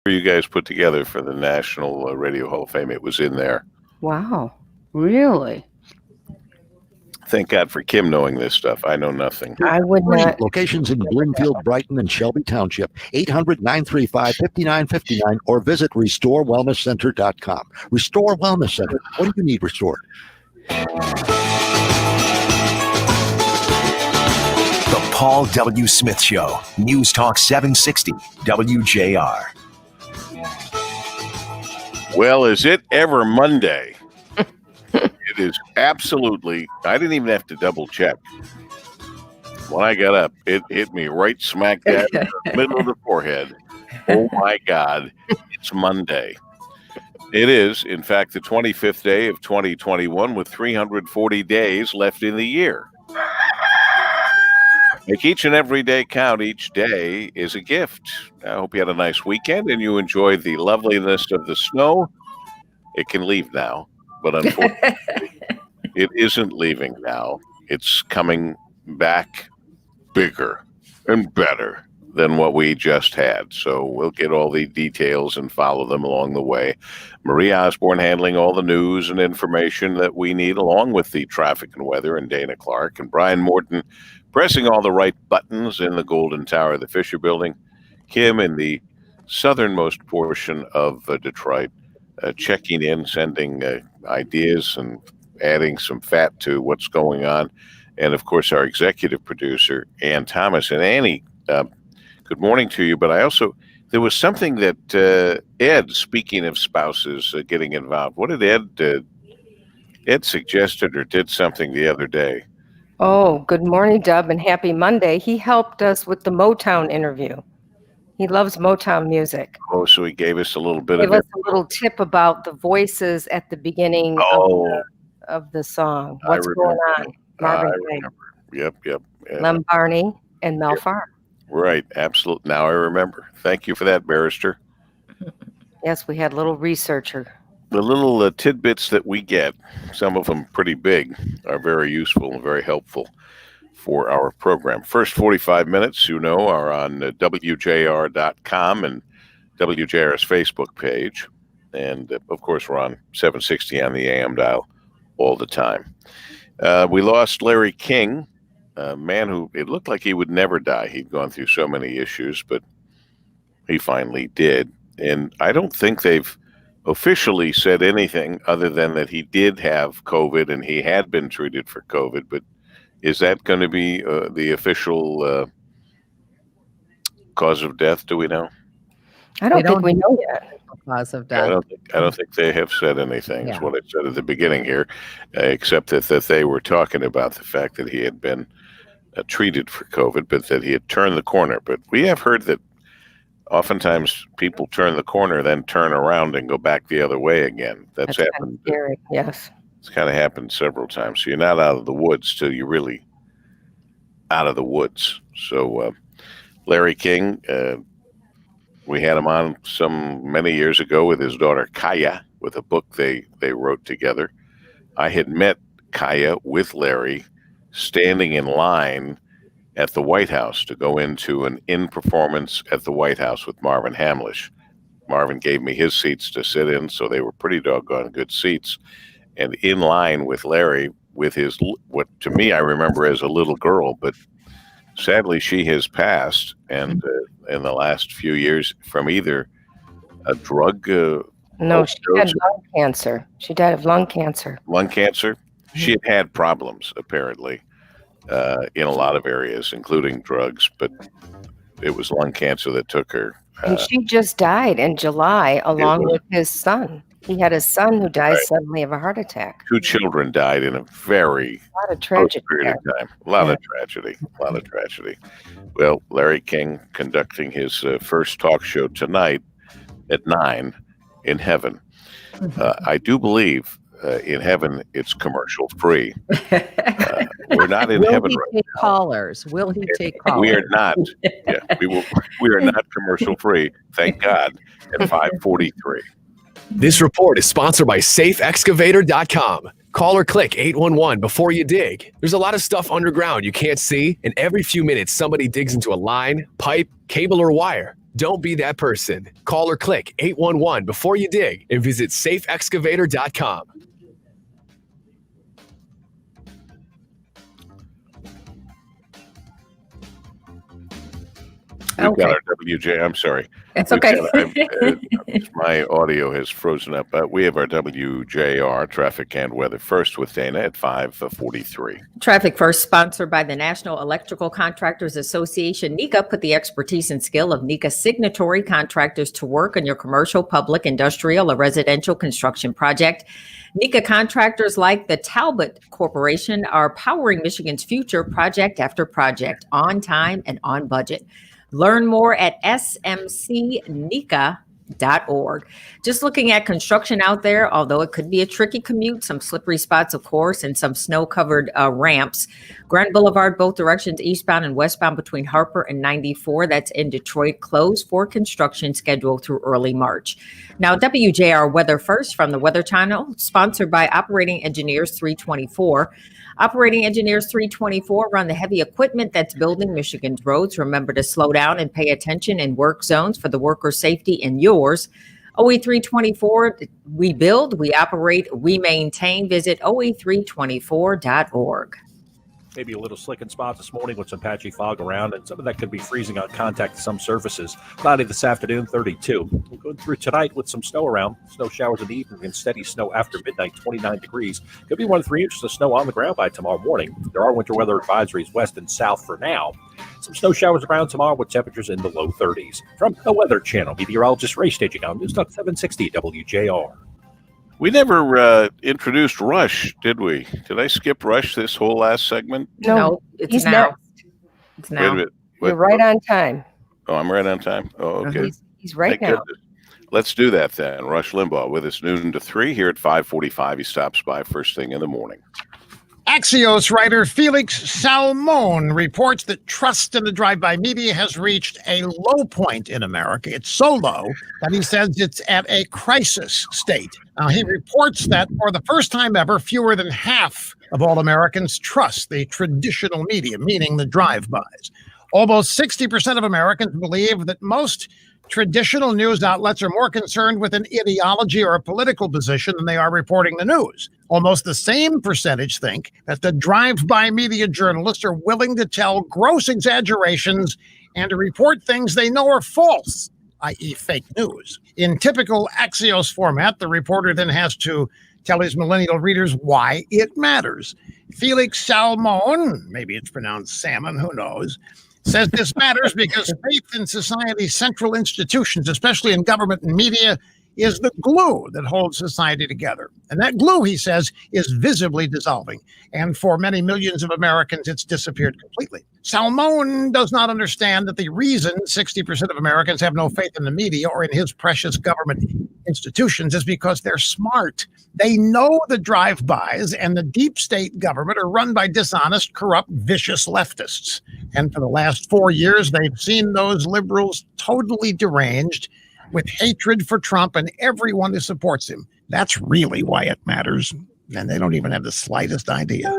you guys put together for the National Radio Hall of Fame. It was in there. Wow. Really? Thank God for Kim knowing this stuff. I know nothing. I would not. Locations in Bloomfield, Brighton, and Shelby Township. 800-935-5959 or visit RestoreWellnessCenter.com. Restore Wellness Center. What do you need restored? The Paul W. Smith Show. News Talk 760 WJR. Well, is it ever Monday? It is absolutely. I didn't even have to double check. When I got up, it hit me right smack dab in the middle of the forehead. Oh my God, it's Monday. It is, in fact, the 25th day of 2021 with 340 days left in the year. Make each and every day count. Each day is a gift. I hope you had a nice weekend and you enjoyed the loveliness of the snow. It can leave now, but unfortunately, it isn't leaving now. It's coming back bigger and better than what we just had. So we'll get all the details and follow them along the way. Marie Osborne handling all the news and information that we need, along with the traffic and weather, and Dana Clark, and Brian Morton pressing all the right buttons in the Golden Tower of the Fisher Building. Kim in the southernmost portion of Detroit, checking in, sending ideas and adding some fat to what's going on. And, of course, our executive producer, Ann Thomas. And Annie, good morning to you. But there was something that Ed, speaking of spouses getting involved, what did Ed suggested or did something the other day? Oh, good morning, Dub, and happy Monday. He helped us with the Motown interview. He loves Motown music. Oh, so he gave us a little bit Gave us a little tip about the voices at the beginning of the song. What's going on? Marvin Gaye. Yep. Lem Barney and Mel Farr. Right, absolutely. Now I remember. Thank you for that, Barrister. Yes, we had a little researcher. The little tidbits that we get, some of them pretty big, are very useful and very helpful for our program. First 45 minutes, are on WJR.com and WJR's Facebook page. And, of course, we're on 760 on the AM dial all the time. We lost Larry King, a man who it looked like he would never die. He'd gone through so many issues, but he finally did. And I don't think they've officially said anything other than that he did have COVID and he had been treated for COVID. But is that going to be the official cause of death? Do we know? I don't think we know yet. Cause of death. I don't think they have said anything. Is what I said at the beginning here, except that they were talking about the fact that he had been treated for COVID, but that he had turned the corner. But we have heard that oftentimes people turn the corner, then turn around and go back the other way again. That's happened. Kind of scary. Yes. It's kind of happened several times. So you're not out of the woods till you're really out of the woods. So Larry King, we had him on many years ago with his daughter Kaya, with a book they wrote together. I had met Kaya with Larry standing in line at the White House to go into an in-performance at the White House with Marvin Hamlish. Marvin gave me his seats to sit in, so they were pretty doggone good seats. And in line with Larry, with his, what to me I remember as a little girl, but sadly she has passed, and in the last few years from either a drug. No, she had lung cancer. She died of lung cancer. Lung cancer? She had problems, apparently, in a lot of areas, including drugs, but it was lung cancer that took her. And she just died in July, along with his son. He had a son who died suddenly of a heart attack. 2 children died in a very lot of tragedy period of time. A lot of tragedy. Well, Larry King conducting his first talk show tonight at 9 in heaven. I do believe in heaven it's commercial free. We're not in heaven right now. Callers? Will he take callers? We are not. Yeah, we are not commercial free. Thank God. At 5:43. This report is sponsored by SafeExcavator.com. Call or click 811 before you dig. There's a lot of stuff underground you can't see, and every few minutes somebody digs into a line, pipe, cable, or wire. Don't be that person. Call or click 811 before you dig and visit safeexcavator.com. We've got our WJ. I'm sorry. It's okay. My audio has frozen up. We have our WJR traffic and weather first with Dana at 5:43. Traffic First, sponsored by the National Electrical Contractors Association. NECA. Put the expertise and skill of NECA signatory contractors to work on your commercial, public, industrial, or residential construction project. NECA contractors like the Talbot Corporation are powering Michigan's future project after project, on time and on budget. Learn more at smcnica.org. Just looking at construction out there, although it could be a tricky commute, some slippery spots, of course, and some snow-covered ramps. Grand Boulevard, both directions, eastbound and westbound between Harper and 94. That's in Detroit, closed for construction scheduled through early March. Now, WJR Weather First from the Weather Channel, sponsored by Operating Engineers 324. Operating Engineers 324 run the heavy equipment that's building Michigan's roads. Remember to slow down and pay attention in work zones for the worker safety and yours. OE 324, we build, we operate, we maintain. Visit OE324.org. Maybe a little slick in spots this morning with some patchy fog around, and some of that could be freezing on contact to some surfaces. Cloudy this afternoon, 32. We'll go through tonight with some snow around. Snow showers in the evening and steady snow after midnight, 29 degrees. Could be 1 to 3 inches of snow on the ground by tomorrow morning. There are winter weather advisories west and south for now. Some snow showers around tomorrow with temperatures in the low 30s. From the Weather Channel, meteorologist Ray staging on News Talk 760 WJR. We never introduced Rush, did we? Did I skip Rush this whole last segment? No, it's he's now. not. It's Wait a now. minute. You're right on time. Oh, I'm right on time? Oh, okay. He's right Thank now. goodness. Let's do that then. Rush Limbaugh with us noon to 3 here at 5:45. He stops by first thing in the morning. Axios writer Felix Salmon reports that trust in the drive-by media has reached a low point in America. It's so low that he says it's at a crisis state. Now, he reports that for the first time ever, fewer than half of all Americans trust the traditional media, meaning the drive-bys. Almost 60% of Americans believe that most traditional news outlets are more concerned with an ideology or a political position than they are reporting the news. Almost the same percentage think that the drive-by media journalists are willing to tell gross exaggerations and to report things they know are false, i.e. fake news. In typical Axios format, the reporter then has to tell his millennial readers why it matters. Felix Salmon, maybe it's pronounced salmon, who knows, says this matters because faith in society's central institutions, especially in government and media, is the glue that holds society together. And that glue, he says, is visibly dissolving. And for many millions of Americans, it's disappeared completely. Salmon does not understand that the reason 60% of Americans have no faith in the media or in his precious government institutions is because they're smart. They know the drive-bys and the deep state government are run by dishonest, corrupt, vicious leftists. And for the last 4 years, they've seen those liberals totally deranged with hatred for Trump and everyone who supports him. That's really why it matters. And they don't even have the slightest idea.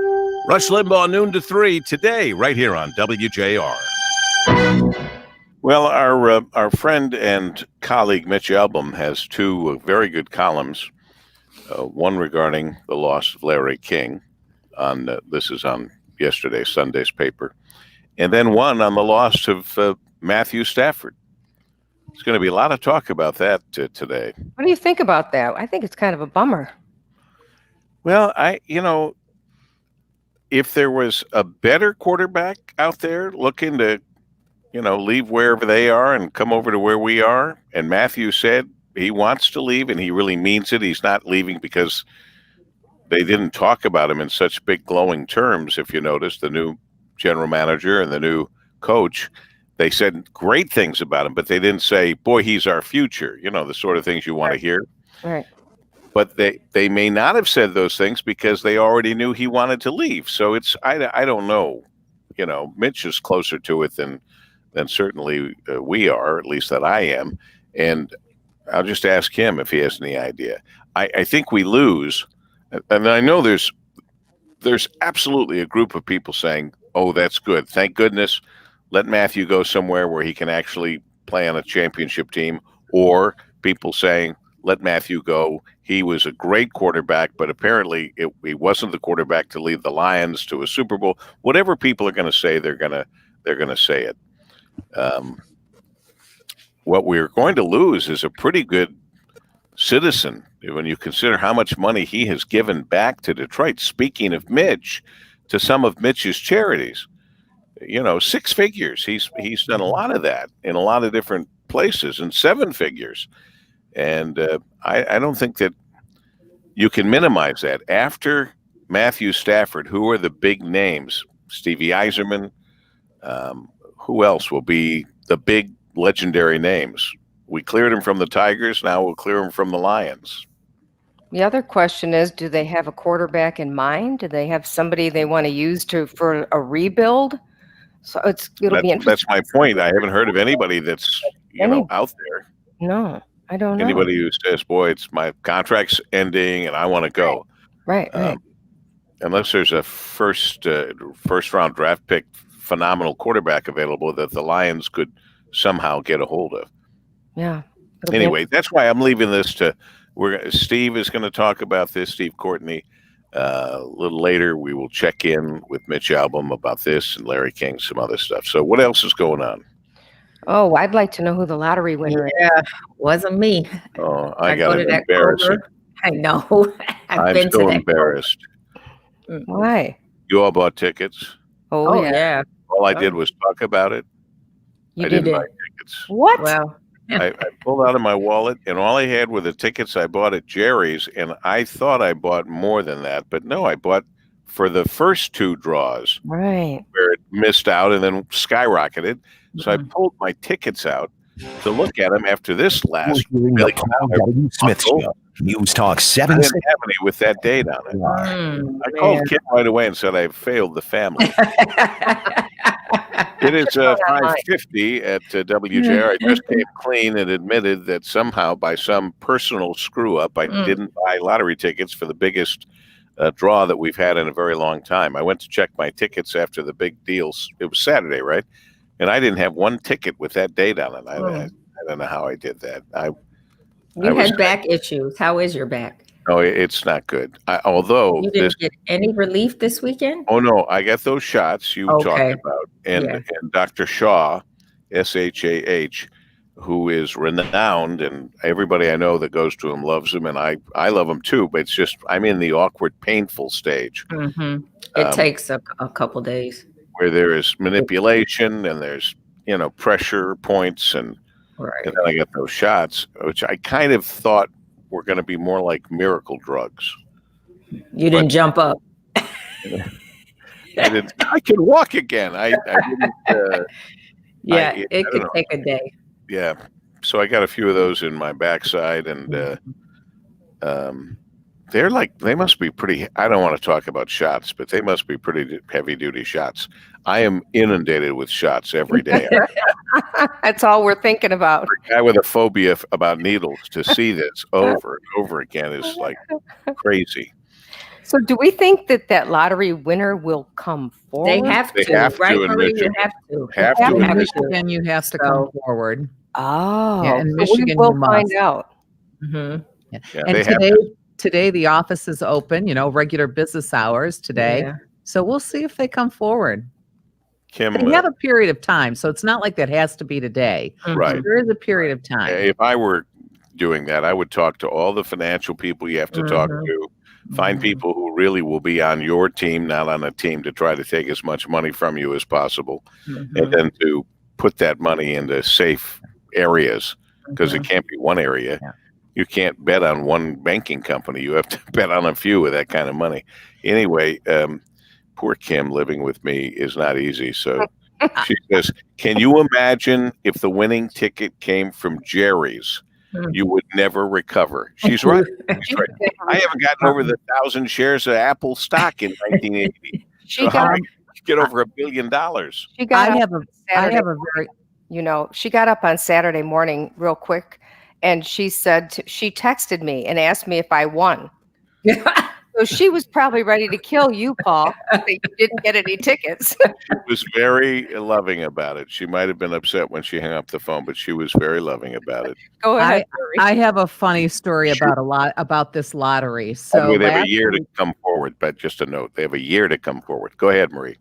Rush Limbaugh, noon to 3 today, right here on WJR. Well, our friend and colleague Mitch Albom has two very good columns. One regarding the loss of Larry King. This is on yesterday's Sunday's paper. And then one on the loss of Matthew Stafford. There's going to be a lot of talk about that today. What do you think about that? I think it's kind of a bummer. Well, if there was a better quarterback out there looking to, leave wherever they are and come over to where we are, and Matthew said he wants to leave and he really means it. He's not leaving because they didn't talk about him in such big glowing terms. If you notice, the new general manager and the new coach, they said great things about him, but they didn't say, boy, he's our future, the sort of things you want to hear. Right. But they may not have said those things because they already knew he wanted to leave. So I don't know. Mitch is closer to it than certainly we are, at least that I am. And I'll just ask him if he has any idea. I think we lose. And I know there's absolutely a group of people saying, oh, that's good. Thank goodness. Let Matthew go somewhere where he can actually play on a championship team, or people saying, let Matthew go. He was a great quarterback, but apparently he wasn't the quarterback to lead the Lions to a Super Bowl. Whatever people are going to say, they're going to say it. What we're going to lose is a pretty good citizen when you consider how much money he has given back to Detroit. Speaking of Mitch, to some of Mitch's charities, 6 figures. He's done a lot of that in a lot of different places, and 7 figures. And I don't think that you can minimize that. After Matthew Stafford, who are the big names? Stevie Eiserman. Who else will be the big legendary names? We cleared him from the Tigers. Now we'll clear him from the Lions. The other question is, do they have a quarterback in mind? Do they have somebody they want to use for a rebuild? So it'll be interesting. That's my point. I haven't heard of anybody that's out there. No, I don't know. Anybody who says, boy, it's my contract's ending and I want to go. Right. Unless there's a first round draft pick, phenomenal quarterback available that the Lions could somehow get a hold of. Yeah. Anyway, that's why I'm leaving this to Steve is going to talk about this, Steve Courtney. A little later, we will check in with Mitch Albom about this and Larry King, some other stuff. So what else is going on? Oh, I'd like to know who the lottery winner is. Yeah, wasn't me. Oh, I got it embarrassing. I know. I'm so embarrassed. Why? You all bought tickets? Oh yeah. All I did was talk about it. I didn't buy tickets. What? Well, I pulled out of my wallet, and all I had were the tickets I bought at Jerry's, and I thought I bought more than that, but no, I bought for the first 2 draws, right, where it missed out and then skyrocketed. So I pulled my tickets out to look at them after this last. The Paul W. Smith Show. News Talk I 760. didn't have any with that date on it. I called Kim right away and said I failed the family. It is 5:50 at WJR. I just came clean and admitted that somehow, by some personal screw up, I didn't buy lottery tickets for the biggest draw that we've had in a very long time. I went to check my tickets after the big deals. It was Saturday, right? And I didn't have one ticket with that date on it. I don't know how I did that. You had back issues. How is your back? No, it's not good. Although you didn't get any relief this weekend? Oh no, I got those shots you talked about, and Dr. Shaw, SHAH, who is renowned, and everybody I know that goes to him loves him, and I love him too. But it's just I'm in the awkward, painful stage. Mm-hmm. It takes a couple days where there is manipulation and there's pressure points, and then I got those shots, which I kind of thought were going to be more like miracle drugs. You didn't jump up. I can walk again. I didn't. It could take a day. Yeah. So I got a few of those in my backside, and they must be pretty. I don't want to talk about shots, but they must be pretty heavy duty shots. I am inundated with shots every day. That's all we're thinking about. For a guy with a phobia about needles, to see this over and over again is like crazy. So do we think that lottery winner will come forward? They have to, right, Marie? You have to. In Michigan, you have to come forward. Oh, yeah, in Michigan, we'll find out. Mm-hmm. Yeah. And today the office is open, regular business hours today. Yeah. So we'll see if they come forward. Kim, they have a period of time, so it's not like that has to be today. Right. There is a period of time. If I were doing that, I would talk to all the financial people you have to talk to. Find people who really will be on your team, not on a team to try to take as much money from you as possible, and then to put that money into safe areas, because it can't be one area. Yeah. You can't bet on one banking company. You have to bet on a few with that kind of money. Anyway, poor Kim living with me is not easy. So she says, can you imagine if the winning ticket came from Jerry's? You would never recover. She's right. She's right. I haven't gotten over the 1,000 shares of Apple stock in 1980. She got over $1 billion. She got she got up on Saturday morning real quick, and she said she texted me and asked me if I won. So she was probably ready to kill you, Paul, that you didn't get any tickets. She was very loving about it. She might have been upset when she hung up the phone, but she was very loving about it. Go ahead. I have a funny story about this lottery. So They have a last year to week- come forward, but just a note, they have a year to come forward. Go ahead, Marie.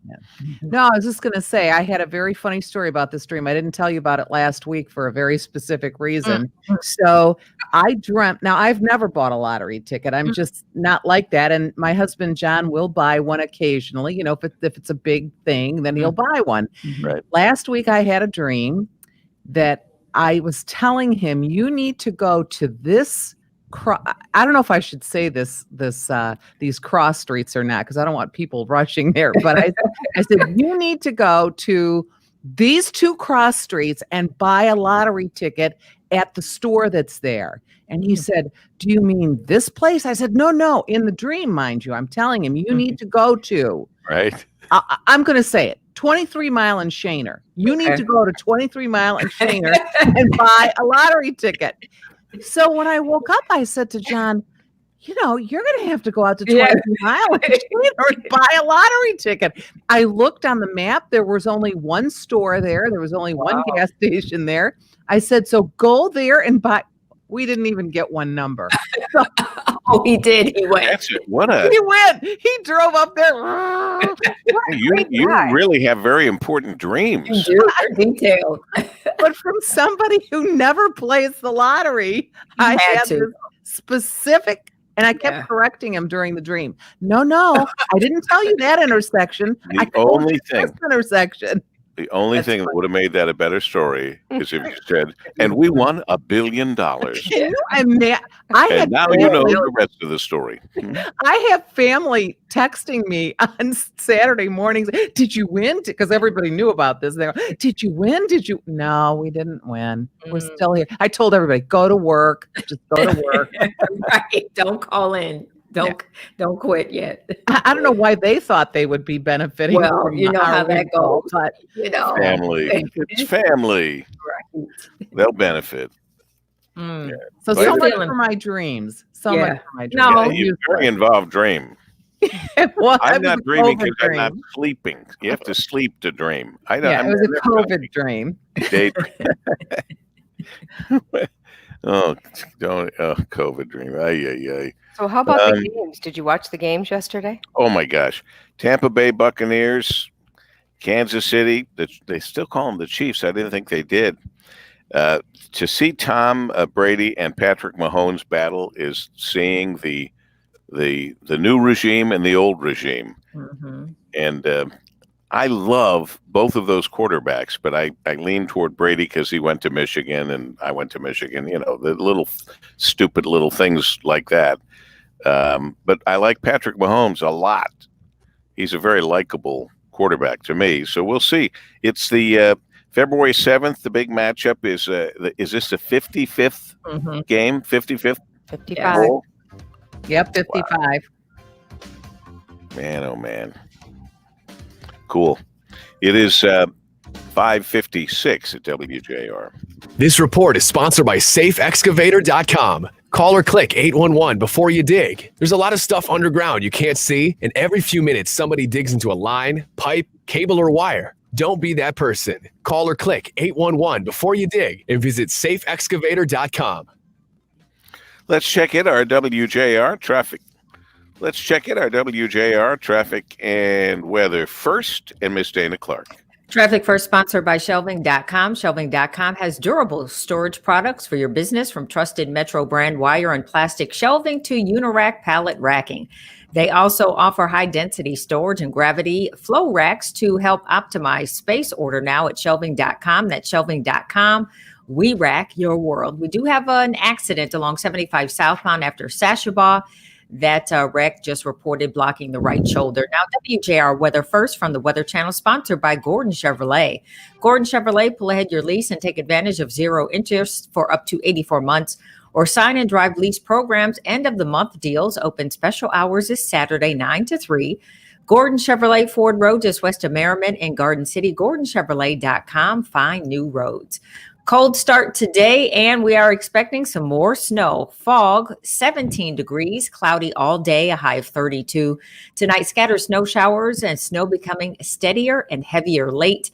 No, I was just going to say I had a very funny story about this dream. I didn't tell you about it last week for a very specific reason. So I dreamt. Now I've never bought a lottery ticket. I'm just not like that. And my husband John will buy one occasionally. You know, if it's a big thing, then he'll buy one. Right. Last week I had a dream that I was telling him, you need to go to this. I don't know if I should say these cross streets or not, because I don't want people rushing there. But I said, you need to go to these 2 cross streets and buy a lottery ticket at the store that's there. And he said, do you mean this place? I said, no, in the dream, mind you. I'm telling him, you need to go to. Right. I'm going to say it. 23 Mile and Shaner. You need to go to 23 Mile and Shaner and buy a lottery ticket. So when I woke up, I said to John, you know, you're going to have to go out to 23 Mile and Shaner and buy a lottery ticket. I looked on the map. There was only one store there. There was only one gas station there. I said, so go there and buy. We didn't even get one number. Oh, he did. He went. That's it. What a He went. He drove up there. you really have very important dreams. Detailed. But from somebody who never plays the lottery, I had this specific, and I kept correcting him during the dream. No, I didn't tell you that intersection. The only thing. This intersection. The only thing that would have made that a better story is if you said, and we won $1 billion. And now you know the rest of the story. I have family texting me on Saturday mornings. Did you win? Because everybody knew about this. They go, did you win? No, we didn't win. We're still here. I told everybody, go to work. Just go to work. Right. Don't call in. Don't quit yet. I don't know why they thought they would be benefiting. Well, from you know how that goes. But Family. It's family. Right. They'll benefit. So But much for my dreams. So much for my dreams. No. You very involved dream. Well, I'm not dreaming because I'm dream. not sleeping. You have to sleep to dream. It was a COVID dream. COVID dream. Ay. So how about the games? Did you watch the games yesterday? Oh my gosh. Tampa Bay Buccaneers, Kansas City, they still call them the Chiefs. I didn't think they did. To see Tom Brady and Patrick Mahomes battle is seeing the new regime and the old regime. And I love both of those quarterbacks, but I lean toward Brady because he went to Michigan and I went to Michigan, you know, the little stupid little things like that. But I like Patrick Mahomes a lot. He's a very likable quarterback to me. So we'll see. It's the February 7th. The big matchup is this the 55th game? 55th? 55. Bowl? Yep, 55. Wow. Man, oh man. Cool. It is 5:56 at WJR. This report is sponsored by SafeExcavator.com. Call or click 811 before you dig. There's a lot of stuff underground you can't see, and every few minutes somebody digs into a line, pipe, cable, or wire. Don't be that person. Call or click 811 before you dig and visit SafeExcavator.com. Let's check in our WJR traffic. Let's check in our WJR traffic and weather first, and Miss Dana Clark. Traffic First, sponsored by Shelving.com. Shelving.com has durable storage products for your business, from trusted Metro brand wire and plastic shelving to Unirack pallet racking. They also offer high-density storage and gravity flow racks to help optimize space. Order now at Shelving.com. That's Shelving.com. We rack your world. We do have an accident along 75 southbound after Sashabaw. That wreck just reported blocking the right shoulder. Now, WJR Weather First from the Weather Channel, sponsored by Gordon Chevrolet. Gordon Chevrolet, pull ahead your lease and take advantage of 0 interest for up to 84 months. Or sign and drive lease programs. End of the month deals. Open special hours is Saturday 9 to 3. Gordon Chevrolet, Ford Road, just west of Merriman in Garden City. GordonChevrolet.com. Find new roads. Cold start today, and we are expecting some more snow. Fog, 17 degrees, cloudy all day, a high of 32. Tonight, scattered snow showers and snow becoming steadier and heavier late.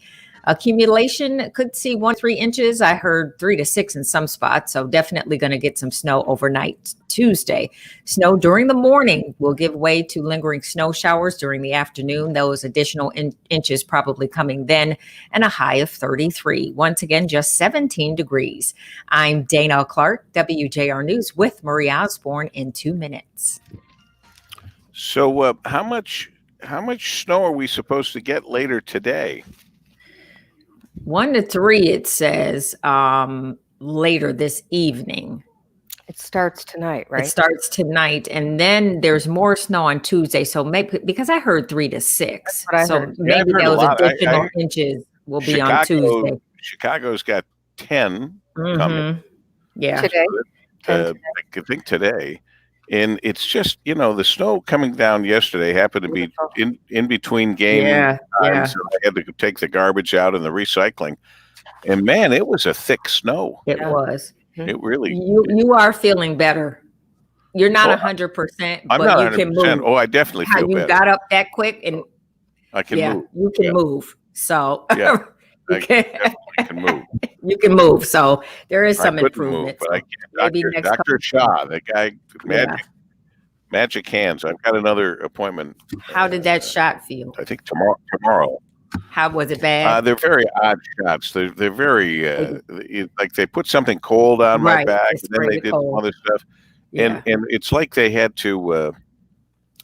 Accumulation could see 1-3 inches. I heard 3 to 6 in some spots, so definitely going to get some snow overnight Tuesday. Snow during the morning will give way to lingering snow showers during the afternoon. Those additional inches probably coming then, and a high of 33. Once again, just 17 degrees. I'm Dana Clark, WJR News, with Marie Osborne in 2 minutes. So how much snow are we supposed to get later today? 1 to 3, it says, later this evening. It starts tonight, right? It starts tonight, and then there's more snow on Tuesday. So maybe, because I heard 3 to 6, That's what I so heard. maybe Yeah, those additional inches will be on Tuesday. Chicago's got 10 coming. Mm-hmm. Yeah. Today? I think today. And it's just, the snow coming down yesterday happened to be in between game times. So I had to take the garbage out and the recycling. And man, it was a thick snow. It was. It really. You are feeling better. You're not 100%, I'm but not you 100%. can move. Oh, I definitely How feel you better. got up that quick, and I can move. you can move. So Yeah. you can, I can move. you can move. So there is some I couldn't improvement. move, but So maybe next Dr. couple Shah, the guy, magic hands. I've got another appointment. How did that shot feel? I think tomorrow. How was it bad? They're very odd shots. They're very like they put something cold on my back, and then they did some other stuff. Yeah. And it's like they had to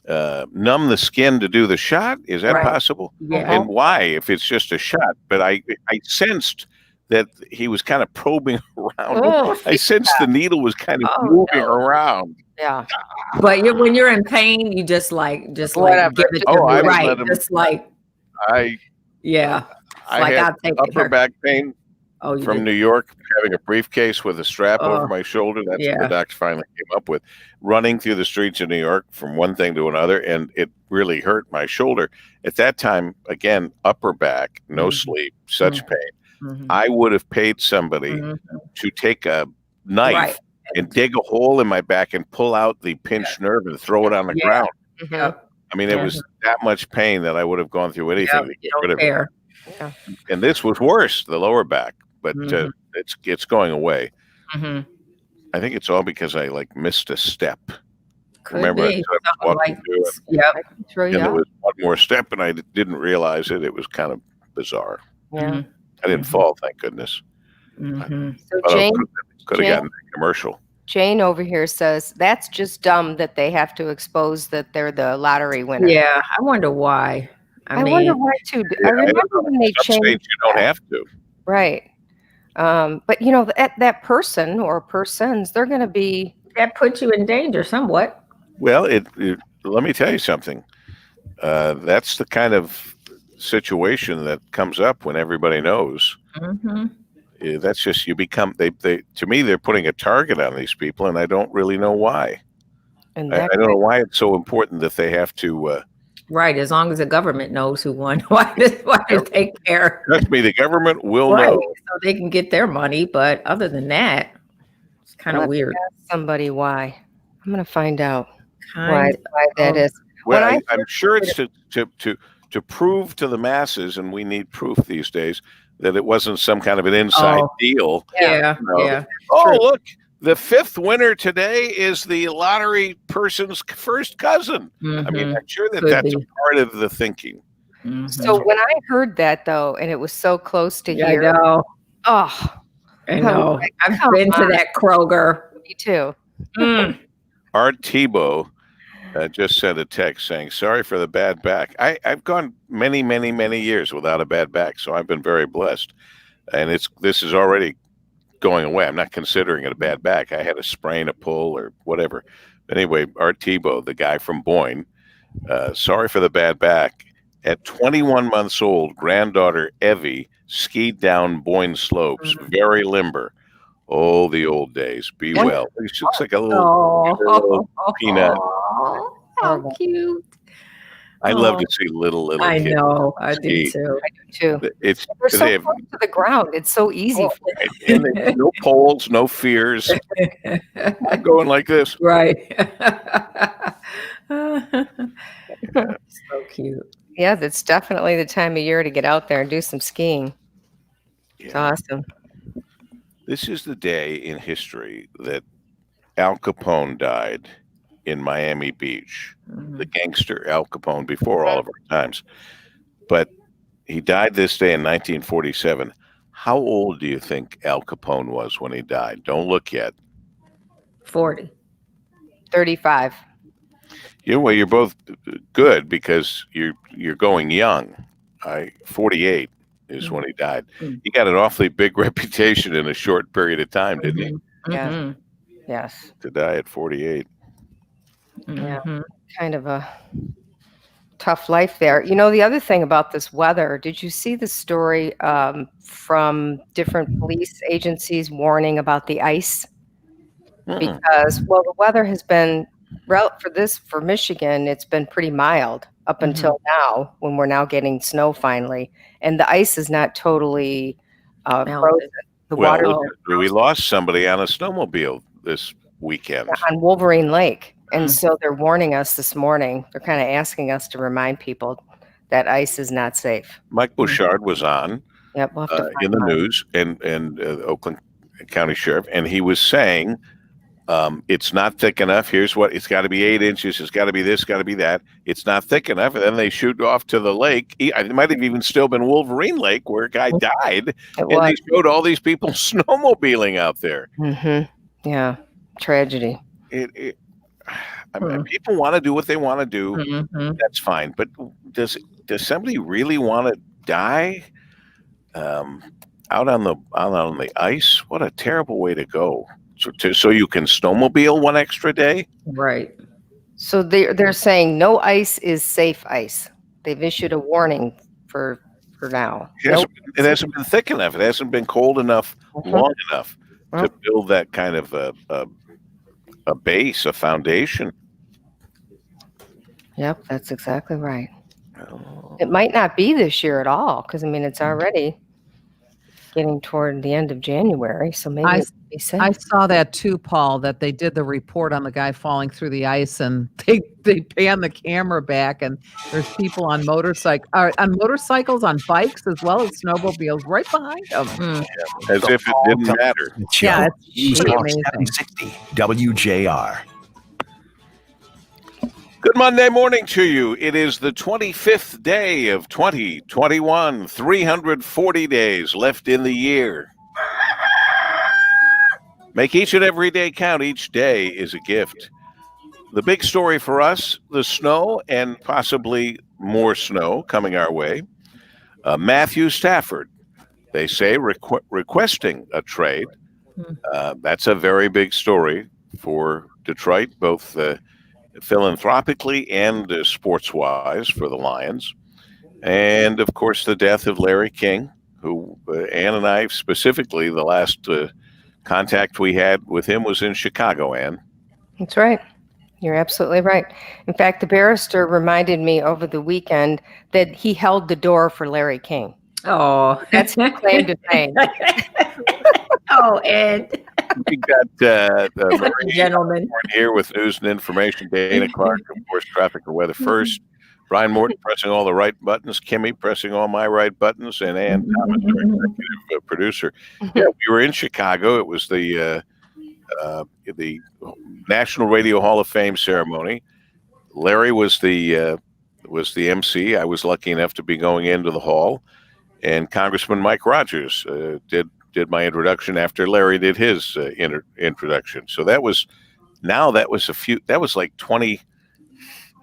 numb the skin to do the shot. Is that possible? Yeah. And why, if it's just a shot? But I sensed that he was kind of probing around. Oh, I sensed the needle was kind of moving around. Yeah. But when you're in pain, you just like give it Oh, I to didn't right. let him- Just like I like had I'll take upper it. back pain Oh, you from did. New York, having a briefcase with a strap over my shoulder. That's what the doctor finally came up with. Running through the streets of New York from one thing to another, and it really hurt my shoulder. At that time, again, upper back, no sleep, such pain. I would have paid somebody to take a knife and dig a hole in my back and pull out the pinched nerve and throw it on the ground. I mean, it was that much pain that I would have gone through anything to get rid of it. Yeah. And this was worse, the lower back, but it's going away. I think it's all because I missed a step. Could Remember, be. I was walking through it, and there Yeah. was one more step, and I didn't realize it. It was kind of bizarre. Yeah. I didn't fall, thank goodness. So But I Jane, could have gotten a commercial. Jane over here says that's just dumb that they have to expose that they're the lottery winner. Yeah, I wonder why. I mean, wonder why too. I remember when they Some changed. states you don't have to. Right. But that person or persons, they're going to be. that puts you in danger somewhat. Well, let me tell you something. That's the kind of situation that comes up when everybody knows. That's just you become. They to me they're putting a target on these people, and I don't really know why. And I don't know why it's so important that they have to. Right, as long as the government knows who won, why do they care? Trust me, the government will Right, know. so they can get their money. But other than that, it's kind of weird. Ask somebody why. I'm going to find out Kind why that is. Well, I'm sure it's to prove to the masses, and we need proof these days, that it wasn't some kind of an inside deal. Yeah, You know? yeah. Oh, look, the fifth winner today is the lottery person's first cousin. I mean, I'm sure Could that's be. a part of the thinking. So when I heard that though, and it was so close to Yeah, I here, know. oh, I know. I've been to that Kroger. me too. Art Tebow just sent a text saying, sorry for the bad back. I've gone many, many, many years without a bad back, so I've been very blessed. And this is already going away. I'm not considering it a bad back. I had a sprain, a pull, or whatever. But anyway, Art Tebow, the guy from Boyne, sorry for the bad back. At 21 months old, granddaughter Evie skied down Boyne slopes, very limber. Oh, the old days. Be well. She looks like a little peanut. How cute. I love to see little I kids. know. I do ski. too. Too. It's They're so they have close to the ground. It's so easy. right, and there's no poles, no fears. I'm going like this. Right. So cute. Yeah, that's definitely the time of year to get out there and do some skiing. It's Yeah. awesome. This is the day in history that Al Capone died in Miami Beach. The gangster Al Capone before all of our times. But he died this day in 1947. How old do you think Al Capone was when he died? Don't look yet. 40. 35. Well, you're both good because you're going young. 48 is when he died. He got an awfully big reputation in a short period of time, didn't he? Yeah. Yes. To die at 48. Yeah. Kind of a tough life there. You know, the other thing about this weather, did you see the story from different police agencies warning about the ice? Because, well, the weather has been, for Michigan, it's been pretty mild up until now, when we're now getting snow finally. And the ice is not totally frozen. The water we lost somebody on a snowmobile this weekend. on Wolverine Lake. And so they're warning us this morning. They're kind of asking us to remind people that ice is not safe. Mike Bouchard was on Yep, we'll have to in the news and Oakland County Sheriff, and he was saying it's not thick enough. Here's what it's got to be 8 inches. It's got to be this, got to be that. It's not thick enough. And then they shoot off to the lake. It might have even still been Wolverine Lake where a guy died. They showed all these people snowmobiling out there. Yeah, tragedy. I mean, people want to do what they want to do. That's fine. But does somebody really want to die out on the ice? What a terrible way to go. So you can snowmobile one extra day? Right. So they're saying no ice is safe ice. They've issued a warning for now. It hasn't been thick enough. It hasn't been cold enough, long enough to build that kind of a base, a foundation. Yep, that's exactly right. It might not be this year at all, because I mean it's already getting toward the end of January, so maybe it'll be safe. I saw that too, Paul, that they did the report on the guy falling through the ice, and they pan the camera back, and there's people on motorcycles, on bikes, as well as snowmobiles right behind them. As if it didn't matter. Yeah, News it's pretty Talk amazing. 760 WJR. Good Monday morning to you. It is the 25th day of 2021, 340 days left in the year. Make each and every day count. Each day is a gift. The big story for us, the snow and possibly more snow coming our way. Matthew Stafford, they say, requesting a trade. That's a very big story for Detroit, both philanthropically and sports-wise for the Lions. And, of course, the death of Larry King, who Ann and I specifically, the last contact we had with him was in Chicago, Ann. That's right. You're absolutely right. In fact, the barrister reminded me over the weekend that he held the door for Larry King. Oh, That's his claim to fame. Oh, Ed. We got Marie Gentlemen here with news and information. Dana Clark, of course, traffic or weather first. Brian Morton pressing all the right buttons. Kimmy pressing all my right buttons. And Ann Thomas, our executive producer. Yeah, we were in Chicago. It was the National Radio Hall of Fame ceremony. Larry was the MC. I was lucky enough to be going into the hall, and Congressman Mike Rogers did my introduction after Larry did his introduction. So that was like 20.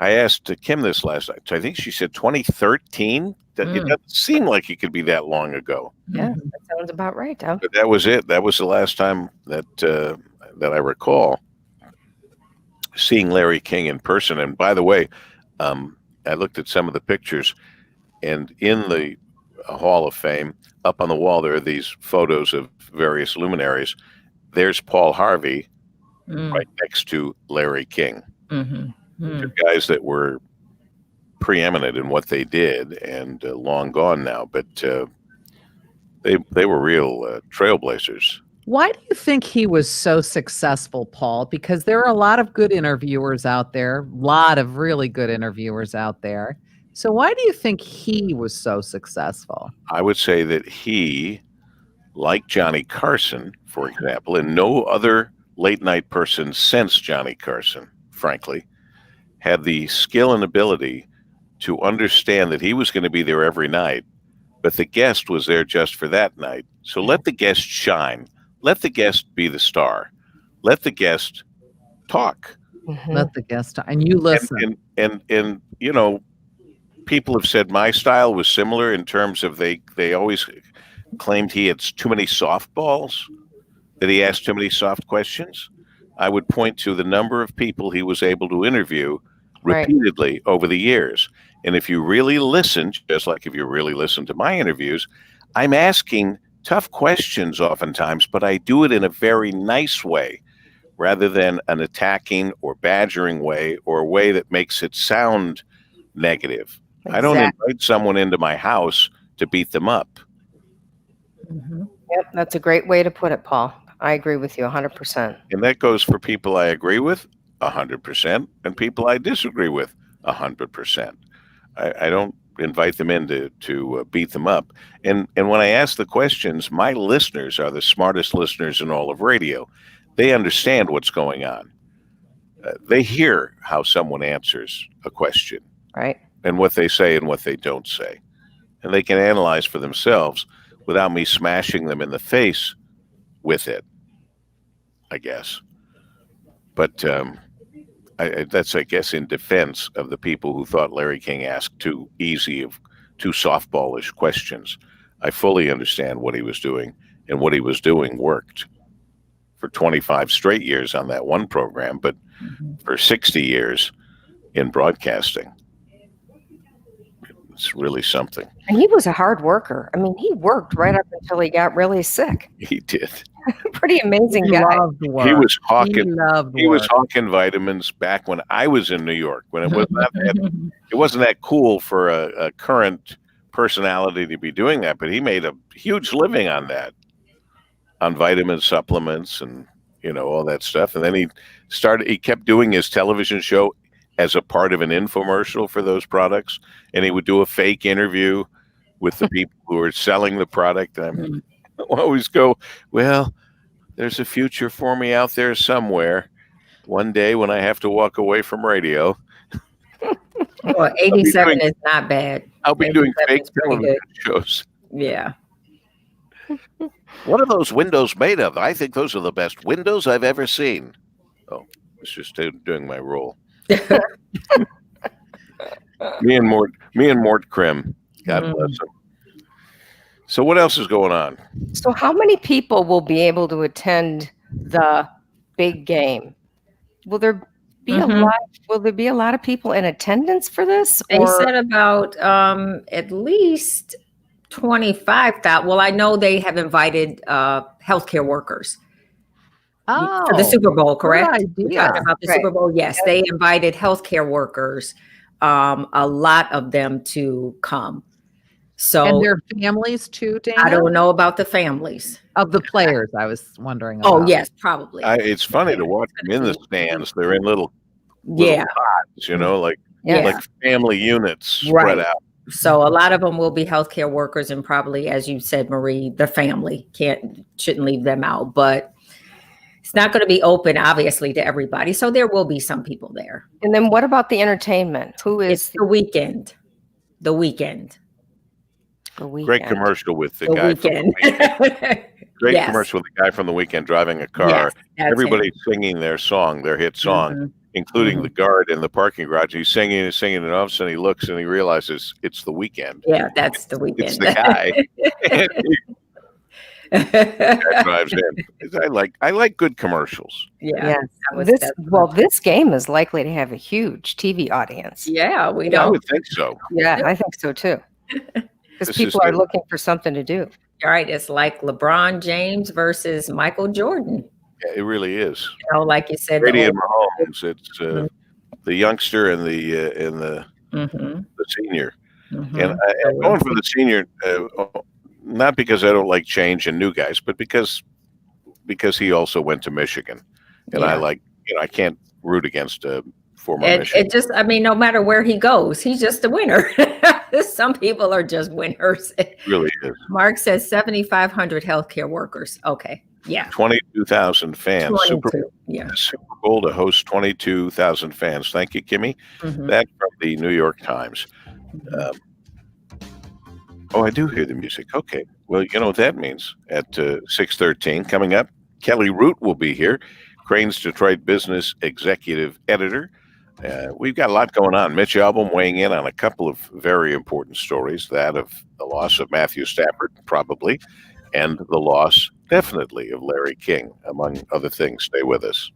I asked Kim this last night. So I think she said 2013. It doesn't seem like it could be that long ago. Yeah, that sounds about right, Tom. But that was it. That was the last time that I recall seeing Larry King in person. And by the way, I looked at some of the pictures, and in the Hall of Fame, up on the wall, there are these photos of various luminaries. There's Paul Harvey right next to Larry King. Two guys that were preeminent in what they did and long gone now, but they were real trailblazers. Why do you think he was so successful, Paul? Because there are a lot of good interviewers out there, a lot of really good interviewers out there. So why do you think he was so successful? I would say that he, like Johnny Carson, for example, and no other late night person since Johnny Carson, frankly, had the skill and ability to understand that he was going to be there every night, but the guest was there just for that night. So let the guest shine. Let the guest be the star. Let the guest talk. Let the guest talk. And you listen. And you know, people have said my style was similar in terms of they always claimed he had too many softballs, that he asked too many soft questions. I would point to the number of people he was able to interview repeatedly over the years. And if you really listen, just like if you really listen to my interviews, I'm asking tough questions oftentimes, but I do it in a very nice way rather than an attacking or badgering way or a way that makes it sound negative. Exactly. I don't invite someone into my house to beat them up. Yep, that's a great way to put it, Paul. I agree with you 100%. And that goes for people I agree with 100% and people I disagree with 100%. I don't invite them in to beat them up. And when I ask the questions, my listeners are the smartest listeners in all of radio. They understand what's going on. They hear how someone answers a question. Right. And what they say and what they don't say. And they can analyze for themselves without me smashing them in the face with it, I guess. But that's, I guess, in defense of the people who thought Larry King asked too softballish questions. I fully understand what he was doing, and what he was doing worked for 25 straight years on that one program, but for 60 years in broadcasting. It's really something. And he was a hard worker. I mean, he worked right up until he got really sick. He did. Pretty amazing He guy. loved work. He was hawking. He was hawking vitamins back when I was in New York. When it wasn't that cool for a current personality to be doing that. But he made a huge living on that, on vitamin supplements and all that stuff. And then he kept doing his television show as a part of an infomercial for those products, and he would do a fake interview with the people who are selling the product. And I always go, well, there's a future for me out there somewhere. One day when I have to walk away from radio. Well, 87 is not bad. I'll be doing fake television shows. Yeah. What are those windows made of? I think those are the best windows I've ever seen. Oh, it's just doing my role. me and Mort Krim. God bless him. So what else is going on? So how many people will be able to attend the big game? Will there be a lot? Will there be a lot of people in attendance for this? They said about at least 25,000. Well, I know they have invited healthcare workers. Oh, for the Super Bowl, correct? Good idea. About the Super Bowl, yes. They invited healthcare workers, a lot of them to come. So, and their families too, Dana? I don't know about the families. Of the players, I was wondering about. Oh, yes, probably. It's funny to watch them in the stands. They're in little pods, like family units spread out. So a lot of them will be healthcare workers, and probably, as you said, Marie, the family shouldn't leave them out. But it's not going to be open, obviously, to everybody. So there will be some people there. And then what about the entertainment? Who is it's the weekend? The weekend. Great commercial with the guy from the weekend. Great commercial with the guy from the weekend driving a car. Yes, everybody singing their song, their hit song, including the guard in the parking garage. He's singing, and all of a sudden he looks and he realizes it's the weekend. Yeah, that's the weekend. It's the guy. That drives in. I like good commercials. Yeah. This game is likely to have a huge TV audience. Yeah, I would think so. Yeah, I think so too. Because people are looking for something to do. All right, it's like LeBron James versus Michael Jordan. Yeah, it really is. Like you said, Brady and Mahomes. It's the youngster and the the senior. Mm-hmm. And I'm going for the senior, not because I don't like change and new guys, but because he also went to Michigan, and I like, I can't root against a former Michigan. It just, I mean, no matter where he goes, he's just a winner. Some people are just winners. It really is. Mark says 7,500 healthcare workers. Okay. Yeah. 22,000 fans. 22. Super Bowl to host 22,000 fans. Thank you, Kimmy. That from the New York Times. I do hear the music. Okay. Well, you know what that means. At 6:13 coming up, Kelly Root will be here, Crane's Detroit Business Executive Editor. We've got a lot going on. Mitch Albom weighing in on a couple of very important stories, that of the loss of Matthew Stafford, probably, and the loss, definitely, of Larry King, among other things. Stay with us.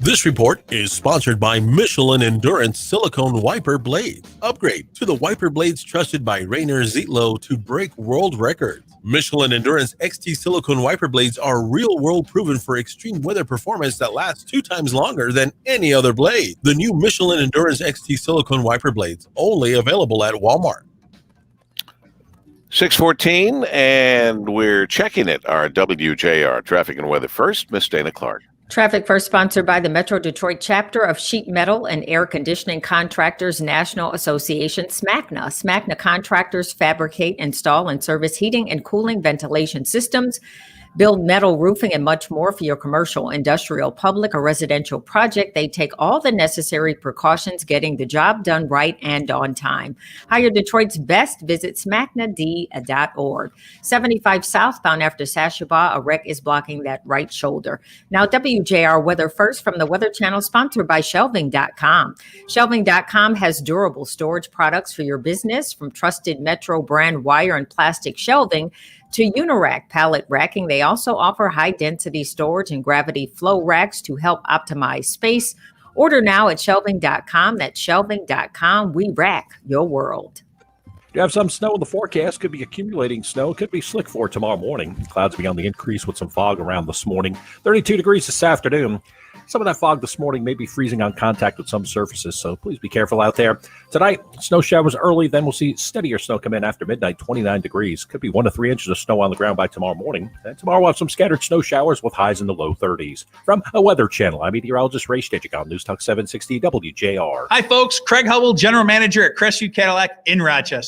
This report is sponsored by Michelin Endurance Silicone Wiper Blades. Upgrade to the wiper blades trusted by Rainer Zietlow to break world records. Michelin Endurance XT silicone wiper blades are real-world proven for extreme weather performance that lasts 2 times longer than any other blade. The new Michelin Endurance XT silicone wiper blades, only available at Walmart. 6:14, and we're checking it. Our WJR traffic and weather first. Miss Dana Clark. Traffic first sponsored by the Metro Detroit chapter of Sheet Metal and Air Conditioning Contractors National Association, SMACNA. SMACNA contractors fabricate, install, and service heating and cooling ventilation systems, build metal roofing, and much more for your commercial, industrial, public, or residential project. They take all the necessary precautions getting the job done right and on time. Hire Detroit's best. Visit smacnad.org. 75 southbound after Sashaba, a wreck is blocking that right shoulder. Now, WJR weather first from the Weather Channel, sponsored by Shelving.com. Shelving.com has durable storage products for your business, from trusted Metro brand wire and plastic shelving to Unirack pallet racking. They also offer high-density storage and gravity flow racks to help optimize space. Order now at Shelving.com. That's Shelving.com. We rack your world. You have some snow in the forecast. Could be accumulating snow. Could be slick for tomorrow morning. Clouds will be on the increase with some fog around this morning. 32 degrees this afternoon. Some of that fog this morning may be freezing on contact with some surfaces, so please be careful out there. Tonight, snow showers early, then we'll see steadier snow come in after midnight, 29 degrees. Could be 1 to 3 inches of snow on the ground by tomorrow morning. And tomorrow we'll have some scattered snow showers with highs in the low 30s. From a Weather Channel, I'm meteorologist Ray Stitchick on News Talk 760 WJR. Hi, folks. Craig Hubble, General Manager at Crestview Cadillac in Rochester.